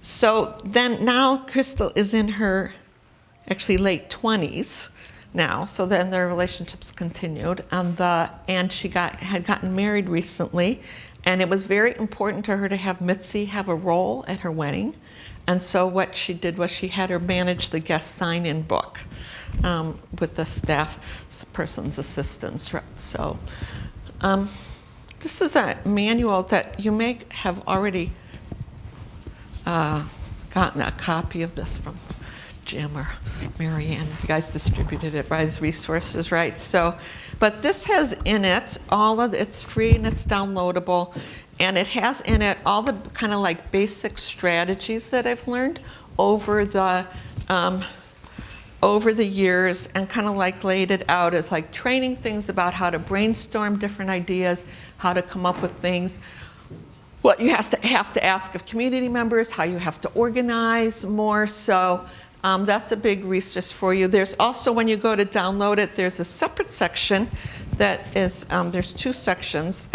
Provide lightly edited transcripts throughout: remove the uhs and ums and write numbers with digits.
So then now Crystal is in her actually late 20s now. So then their relationships continued, and she had gotten married recently, and it was very important to her to have Mitzi have a role at her wedding. And so what she did was she had her manage the guest sign-in book with the staff person's assistance. So this is a manual that you may have already gotten a copy of this from Jim or Marianne. You guys distributed it by these resources, right? So, but this has in it it's free and it's downloadable, and it has in it all the kind of like basic strategies that I've learned over the years, and kind of like laid it out as like training things about how to brainstorm different ideas, how to come up with things, what you have to ask of community members, how you have to organize more. So that's a big resource for you. There's also, when you go to download it, there's a separate section that is, there's two sections.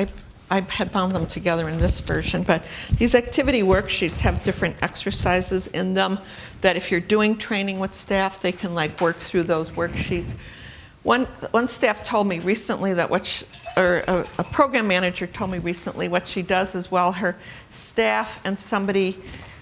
I had found them together in this version, but these activity worksheets have different exercises in them that if you're doing training with staff, they can like work through those worksheets. One staff told me recently that a program manager told me recently what she does is while her staff and somebody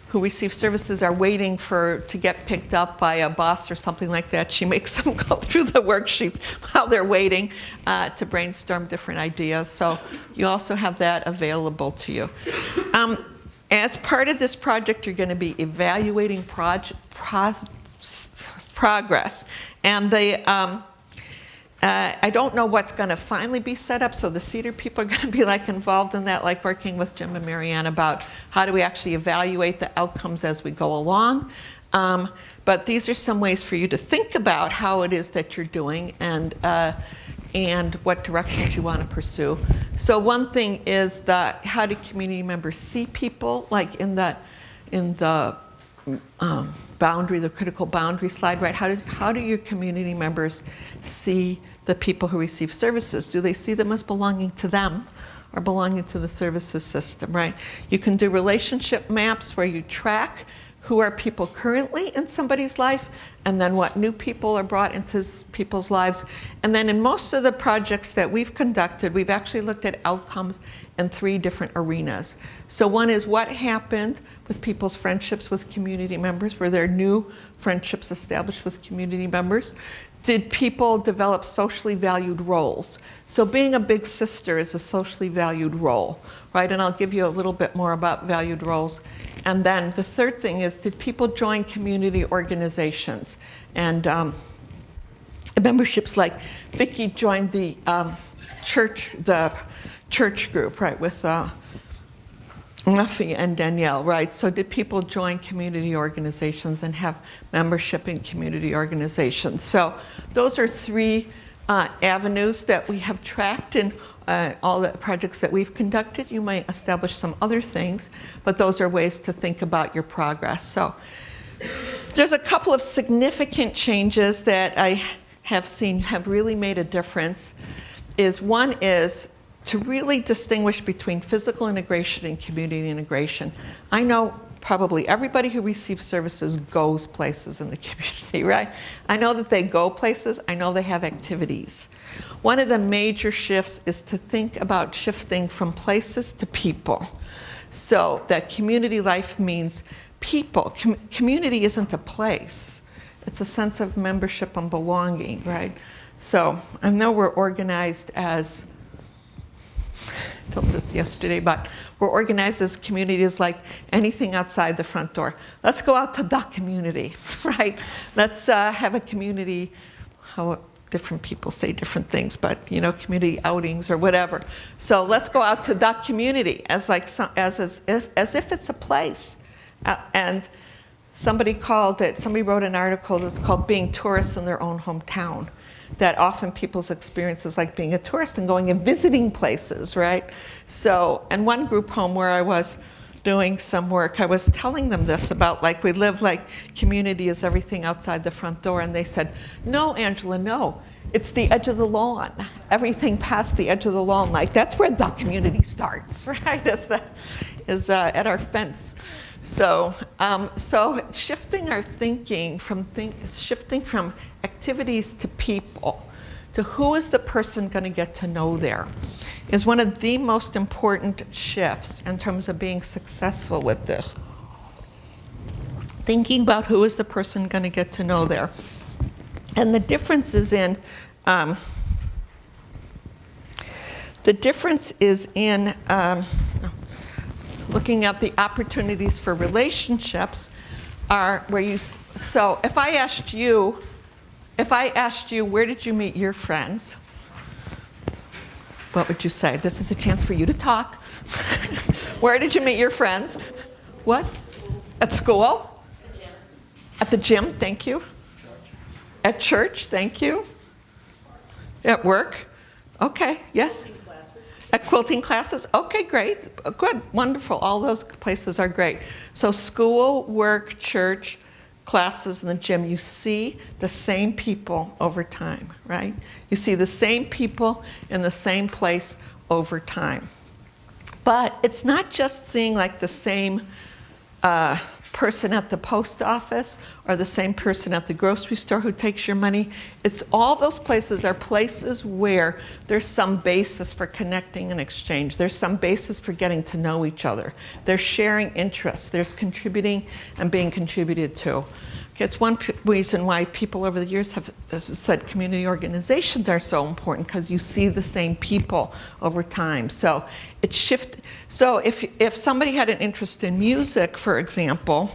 who receives services are waiting to get picked up by a bus or something like that, she makes them go through the worksheets while they're waiting to brainstorm different ideas. So you also have that available to you. As part of this project, you're going to be evaluating progress. And I don't know what's going to finally be set up, so the Cedar people are going to be like involved in that, like working with Jim and Marianne about how do we actually evaluate the outcomes as we go along. But these are some ways for you to think about how it is that you're doing and what directions you want to pursue. So one thing is how do community members see people, like in the boundary, the critical boundary slide, right? How do your community members see the people who receive services? Do they see them as belonging to them or belonging to the services system, right? You can do relationship maps where you track who are people currently in somebody's life, and then what new people are brought into people's lives. And then in most of the projects that we've conducted, we've actually looked at outcomes in 3 different arenas. So one is what happened with people's friendships with community members. Were there new friendships established with community members? Did people develop socially valued roles? So being a big sister is a socially valued role, right? And I'll give you a little bit more about valued roles. And then the third thing is, did people join community organizations? And memberships, like Vicki joined the church group, right, with Muffy and Danielle, right? So did people join community organizations and have membership in community organizations? So those are 3 avenues that we have tracked in all the projects that we've conducted. You might establish some other things, but those are ways to think about your progress. So there's a couple of significant changes that I have seen have really made a difference. One is to really distinguish between physical integration and community integration. I know probably everybody who receives services goes places in the community, right? I know that they go places. I know they have activities. One of the major shifts is to think about shifting from places to people. So that community life means people. Community isn't a place. It's a sense of membership and belonging, right? So I know we're organized as, I told this yesterday, but we're organized as communities like anything outside the front door. Let's go out to the community, right? Let's have a community, how different people say different things, but community outings or whatever. So let's go out to the community as if it's a place. And somebody wrote an article that was called Being Tourists in Their Own Hometown. That often people's experience is like being a tourist and going and visiting places, right? So, in one group home where I was doing some work, I was telling them this about we live like community is everything outside the front door, and they said, no, Angela, no. It's the edge of the lawn. Everything past the edge of the lawn, that's where the community starts, right? is at our fence. So, so shifting our thinking shifting from activities to people, to who is the person going to get to know there, is one of the most important shifts in terms of being successful with this. Thinking about who is the person going to get to know there. And the difference is in looking at the opportunities for relationships are where you, so if I asked you, where did you meet your friends? What would you say? This is a chance for you to talk. Where did you meet your friends? What? At school? At the gym, thank you. At church, thank you. At work? Okay, yes. At quilting classes? Okay, great. Good, wonderful. All those places are great. So school, work, church, classes, and the gym, you see the same people over time, right? You see the same people in the same place over time. But it's not just seeing like the same person at the post office or the same person at the grocery store who takes your money. It's all those places are places where there's some basis for connecting and exchange. There's some basis for getting to know each other. There's sharing interests. There's contributing and being contributed to. Okay, it's one reason why people over the years have said community organizations are so important, because you see the same people over time. So it shifts. So if somebody had an interest in music, for example,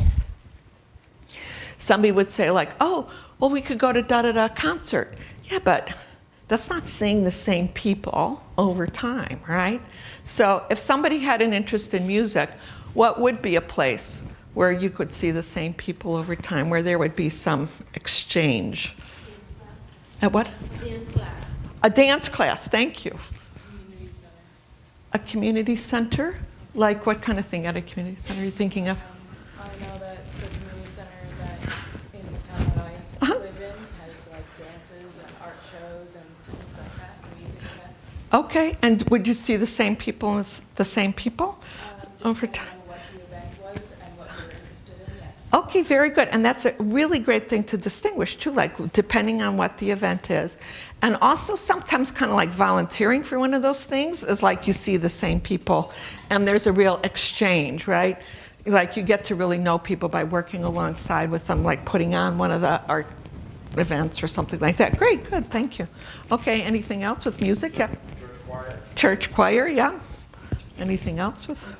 somebody would say like, oh, well, we could go to da-da-da concert. Yeah, but that's not seeing the same people over time, right? So if somebody had an interest in music, what would be a place where you could see the same people over time, where there would be some exchange? At what? A dance class. A dance class, thank you. Community center. A community center? Like what kind of thing at a community center are you thinking of? I know that the community center that in the town that I live in has like dances and art shows and things like that, and music events. Okay, and would you see the same people as the same people over time? Depending on what the event was and what you were interested in, yes. Okay, very good. And that's a really great thing to distinguish too, like depending on what the event is. And also sometimes kind of like volunteering for one of those things is like you see the same people and there's a real exchange, right? Like you get to really know people by working alongside with them, like putting on one of the art events or something like that. Great, good, thank you. Okay, anything else with music? Yeah. Church choir. Church choir, yeah. Anything else with?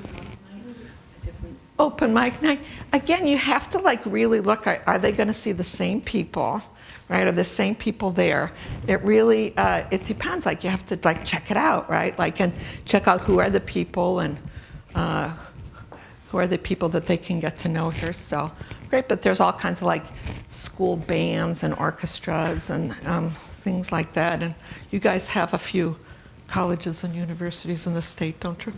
Open mic night. Again, you have to like really look, are they going to see the same people, right? Are the same people there? It really, it depends. Like you have to like check it out, right? Like and check out who are the people and who are the people that they can get to know here. So great, but there's all kinds of like school bands and orchestras and things like that. And you guys have a few colleges and universities in the state, don't you?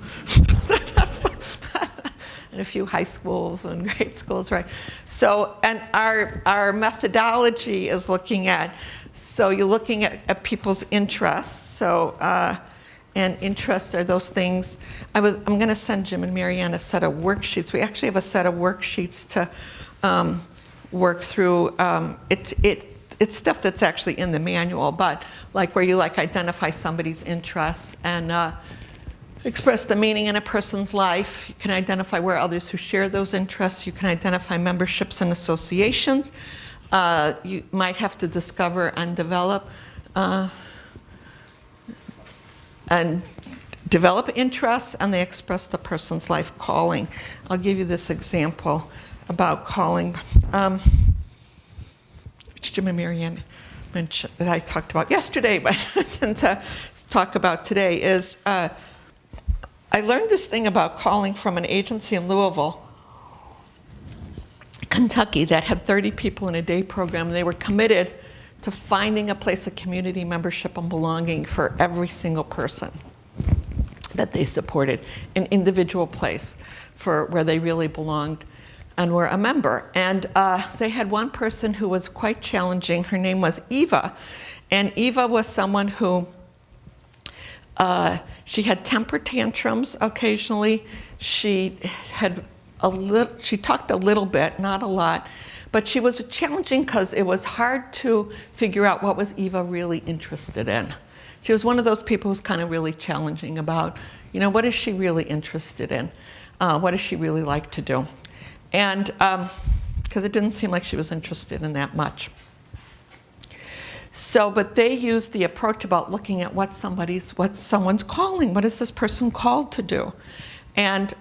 And a few high schools and grade schools, right? So, and our methodology is looking at, so you're looking at people's interests. So, and interests are those things. I'm going to send Jim and Marianne a set of worksheets. We actually have a set of worksheets to work through. It's stuff that's actually in the manual, but like where you like identify somebody's interests and express the meaning in a person's life. You can identify where others who share those interests. You can identify memberships and associations. You might have to discover and develop interests, and they express the person's life calling. I'll give you this example about calling, which Jim and Marianne mentioned, that I talked about yesterday, but to talk about today is, I learned this thing about calling from an agency in Louisville, Kentucky, that had 30 people in a day program. They were committed to finding a place of community membership and belonging for every single person that they supported, an individual place for where they really belonged and were a member. And they had one person who was quite challenging. Her name was Eva. And Eva was someone who She had temper tantrums occasionally. She talked a little bit, not a lot, but she was challenging because it was hard to figure out what was Eva really interested in. She was one of those people who's kind of really challenging about, what is she really interested in? What does she really like to do? And because it didn't seem like she was interested in that much. So, but they used the approach about looking at what someone's calling. What is this person called to do? And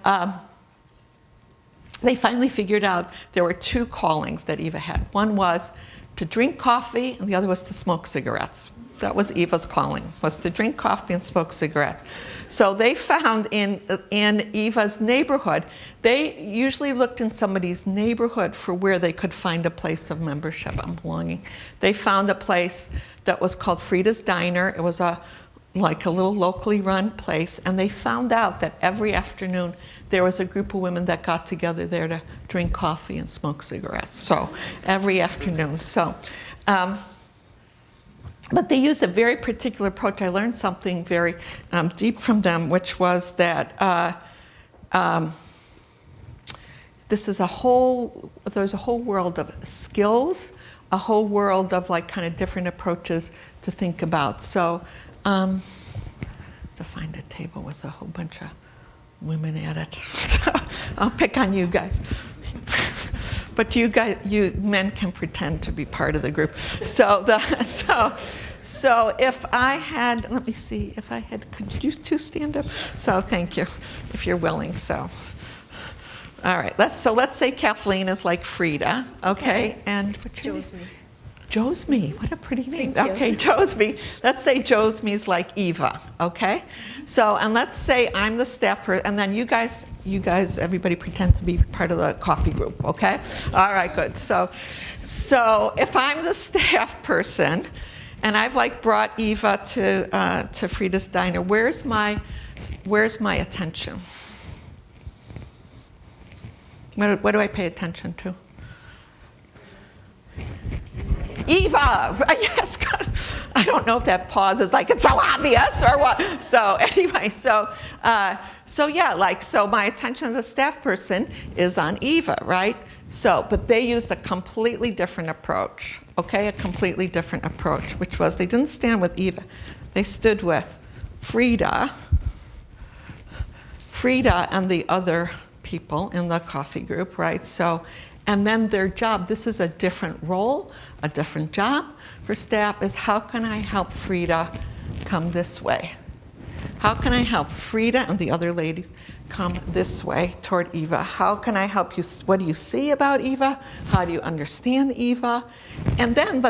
they finally figured out there were two callings that Eva had. One was to drink coffee, and the other was to smoke cigarettes. That was Eva's calling, was to drink coffee and smoke cigarettes. So they found in Eva's neighborhood, they usually looked in somebody's neighborhood for where they could find a place of membership and belonging. They found a place that was called Frida's Diner. It was like a little locally run place, and they found out that every afternoon there was a group of women that got together there to drink coffee and smoke cigarettes. So every afternoon. So. But they used a very particular approach. I learned something very deep from them, which was that there's a whole world of skills, a whole world of like kind of different approaches to think about. So to find a table with a whole bunch of women at it. So I'll pick on you guys. But you men can pretend to be part of the group. So if I had, let me see, could you two stand up? So thank you, if you're willing. So, all right. Let's say Kathleen is like Frida, okay? And what's your name? Josme, what a pretty name. Okay, Josme. Let's say Josme's like Eva, okay? So, and let's say I'm the staff person, and then you guys, everybody pretend to be part of the coffee group, okay? All right, good. So if I'm the staff person, and I've like brought Eva to Frida's Diner, where's my attention? What do I pay attention to? Eva! Yes, God. I don't know if that pause is like, it's so obvious or what. So anyway, so my attention as a staff person is on Eva, right? So, but they used a completely different approach, okay? A completely different approach, which was they didn't stand with Eva. They stood with Frida and the other people in the coffee group, right? So, and then their job, this is a different role, a different job for staff, is how can I help Frida come this way? How can I help Frida and the other ladies come this way toward Eva? How can I help you? What do you see about Eva? How do you understand Eva? And then,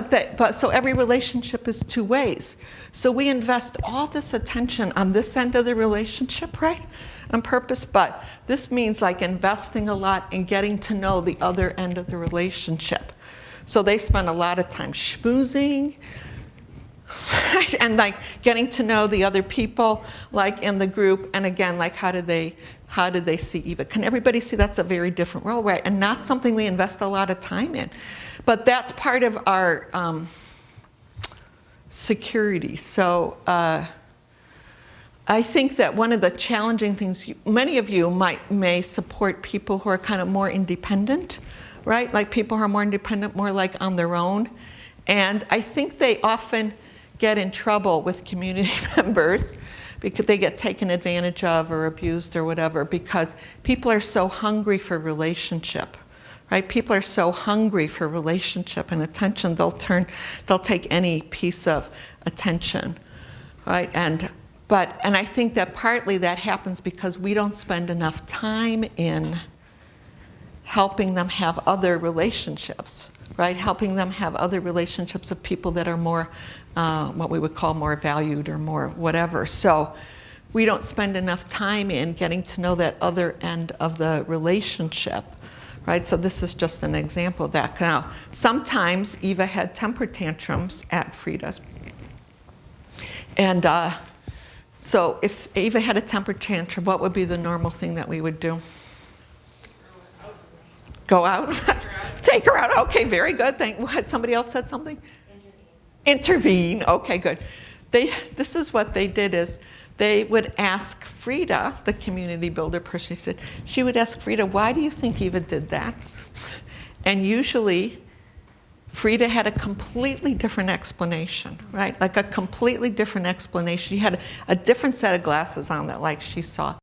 so every relationship is two ways. So we invest all this attention on this end of the relationship, right? On purpose, but this means like investing a lot in getting to know the other end of the relationship. So they spend a lot of time schmoozing and like getting to know the other people like in the group. And again, like how did they see Eva? Can everybody see that's a very different role, right? And not something we invest a lot of time in. But that's part of our security. So I think that one of the challenging things, many of you may support people who are kind of more independent, right? Like people who are more independent, more like on their own. And I think they often get in trouble with community members because they get taken advantage of or abused or whatever, because people are so hungry for relationship, right? People are so hungry for relationship and attention, they'll take any piece of attention, right? And I think that partly that happens because we don't spend enough time in helping them have other relationships, right? Helping them have other relationships of people that are more, what we would call more valued or more whatever. So we don't spend enough time in getting to know that other end of the relationship, right? So this is just an example of that. Now, sometimes Eva had temper tantrums at Frida's. And so if Eva had a temper tantrum, what would be the normal thing that we would do? Go out? Take her out. Okay, very good. Somebody else said something? Intervene. Okay, good. This is what they did is they would ask Frida, the community builder person, she would ask Frida, why do you think Eva did that? And usually, Frida had a completely different explanation, right? Like a completely different explanation. She had a different set of glasses on that, like she saw.